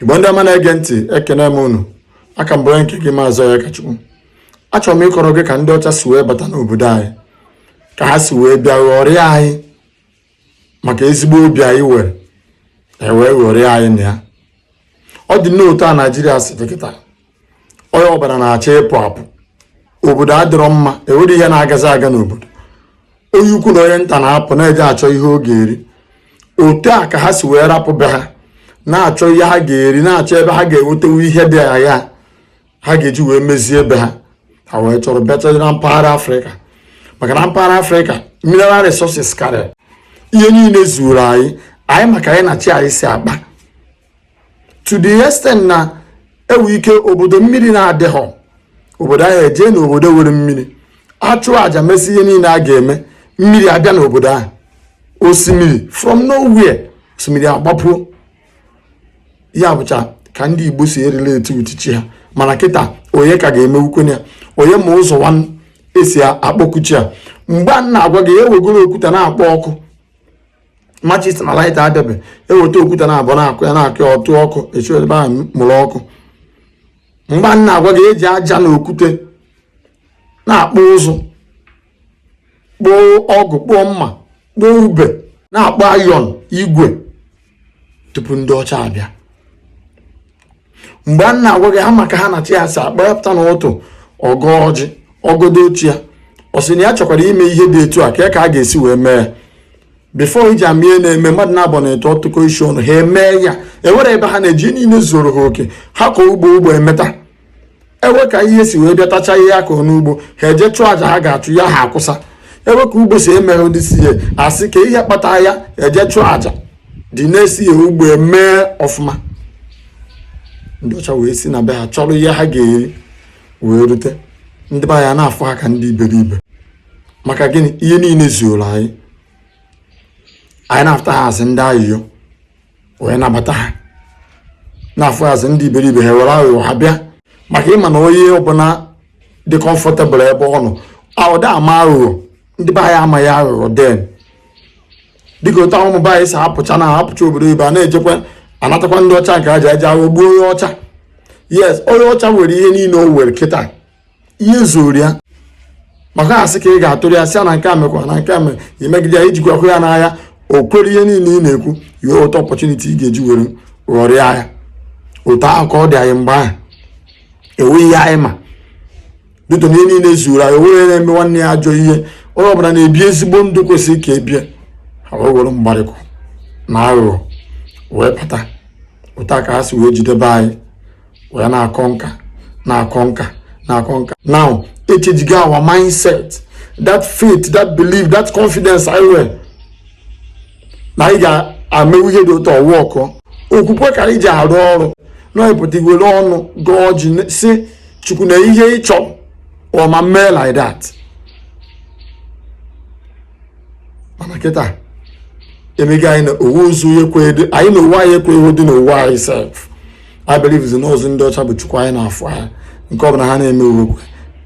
Igbo ndị ọma na-ege ntị, ekene m unu. Aka m bụ onye nke gị Maazị Onyekachukwu. Achọrọ m ịkọrọ gị ka ndị ọcha si wee bata n'obodo anyị, ka ha si wee bịa ghọrịa anyị maka ezigbo obi anyị were wee ghọrịa anyị na ya. Ọ dị n'otu a Naijiria si dị kịta, onye ọbara na-achọ ịpụ apụ, obodo adịrọ mma, enwere ihe na-agazi aga n'obodo, onye ukwu na onye nta na-apụ na-eje achọ ihe ọ ga-eri. Otu a ka ha si wee rapụ be ha na-achọ ihe ha ga-eri, na-achọ ebe ha ga-enwetewu ihe dị agha ha ga-eji wee mezie ebe ha wee chọrọ bịacha na mpaghara Afrịka. Maka na mpaghara Afrịka mineral resources karịa, ihe niile zuru anyị maka anyị na chi anyị si akpa, to the extent na enwe ike obodo mmiri na-adịghọ, obodo ahụ eje na obodo nwere mmiri, achụ aja mesi ihe niile a ga-eme, mmiri abịa n'obodo ahụ, osimiri from nowhere, osimiri agbapụo. Ya bụcha ka ndị Igbo si erelate uchichi ha. Mana kịta onye ka ga-eme ukwenye ya, onye ma ụzọ nwanne esi akpọkuchi ya. Mgbe a na-agwa gị ewegoro okwute na-akpọ ọkụ, machis na light abịabe, eweta okwute na-abụ na-akụ ya na-akụ ya ọtụ ọkụ, echi ebe ahụ mụrụ ọkụ. Mgbe a na-agwa gị eji aja na okwute na-akpọ ụzụ, kpoo ọgụ, kpoo mma, kpoo ube, na-akpọ ayọn igwe tupu ndị ọcha abịa. Mgbe a na-agwa gị ha maka ha na chi ya si akpọpụta n'ụtụ ọgọ ọjị, ọgọdọ ochie, ọ sị na ya chọkwara ime ihe dị etu a ka a ga-esi wee mee ya. Before iji amie na-eme mmadụ na-abụ na eto ọtụkọ isi ọnụ ha emee ya, ewere ebe ha na-eji niile zoro ha oke, ha kọọ ugbo emeta, ewe ka ihe si wee bịatacha ihe ya kọọ n'ugbo, ha eje chụọ aja ha ga-achụ ya, ha akwụsa. Ewe ka ugbo si emeghe ụdị si ya, asị ka ihe kpata ya eje chụọ aja dị na-esi ya ugbo emee ọfụma. Ndị ọcha wee si na be ha chọrọ ihe ha ga-eri wee rute, ndị be ya na-afụ ha ka ndị iberibe. Maka gịnị? Ihe niile zuoro anyị na-afụta ha asị ndị ayịyọ, wee nabata ha na-afụ asị ndị iberibe, ha were aghụghọ ha bịa. Maka ịma na onye ọbụla dị kọmfọtebụl ebe ọ nọ, ụda ama aghụghọ, ndị be anyị amaghị aghụghọ den. Dịka otu ụmụ be anyị si apụcha obodo ibe a na-ejekwa anatakwa ndị ọcha nke aja aja wee gbuo onye ọcha. Yes, onye ọcha nwere ihe niile o were kịta, ihe zuru ya. Maka asị ka ị ga-atụrụ ya sịa na nke a mekwa na nke a mere, imegide ya ijikwa hụ ya n'ahịa, o kwere ihe niile ị na-ekwu, iwe ụtọ ọpọchuniti ị ga-eji were ghọrịa ya. Otu ahụ ka ọ dị anyị mgbe ahụ, enwe ihe anyị ma dịtụ na ihe niile zuru anyị, onwe na-eme nwanne ya ajọ ihe. Onye ọbụla na-ebi ezigbo ndụ kwesịrị ka ebie, ha wee were mgbarịkụ na aghụghọ wee bata. Otu a ka ha si wee jidebe anyị, wee na-akọ nka. Now echejigo our mindset, that faith, that belief, that confidence anyị nwere na anyị ga-amewu ihe dị otu ọwụ ọkọ. Okwukwe ka anyị ji arụ ọrụ, na ịpụta iwere ọnụ gọọ ọjị si Chukwu na ihe ị chọrọ ọma mee like that. Mana kịta emega anyị na owu ozu ekweghị, anyị na owu anyị ekweghị dị n'owu anyị self. I believe is n'ozu ndị ọcha bụ Chukwu anyị na-afụ anyị, nke ọ bụla ha na-eme uwe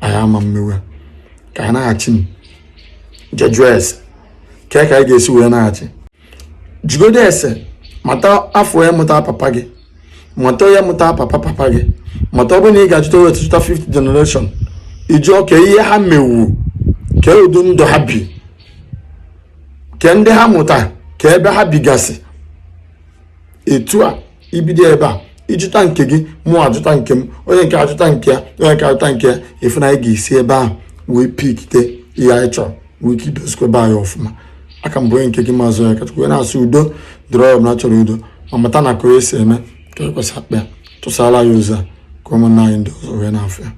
anyị ama mmewe. Ka anyị na-achị jeju ese ka anyị ga-esi wee na-achị jigodo ese, mata afọ ya mụta papa gị, mata ya mụta papa gị, mata ọ bụrụ na ị ga-achụta wee chụta 5th generation, ijụọ ka ihe ha mewu, ka udo ndụ ha bi, ka ndị ha mụta, ka ebe ha bigasị. Etu a ibido ebe a, ịjụta nke gị, mụ ajụta nke m, onye nke ajụta nke ya, onye nke ajụta nke ya, efu na anyị ga-esi ebe ahụ wee pikite ihe anyị chọrọ, wee ike idozikwa ebe anyị ọfụma. Aka m bụ onye nke gị Maazị Onyekachukwu, wee na-asị udo dịrị ọbụla chọrọ udo, ma mata na ka onye si eme ka ekwesị akpa ya. Tụsala ya ozi a ka ụmụnna anyị ndị ọzọ wee na-afụ ya.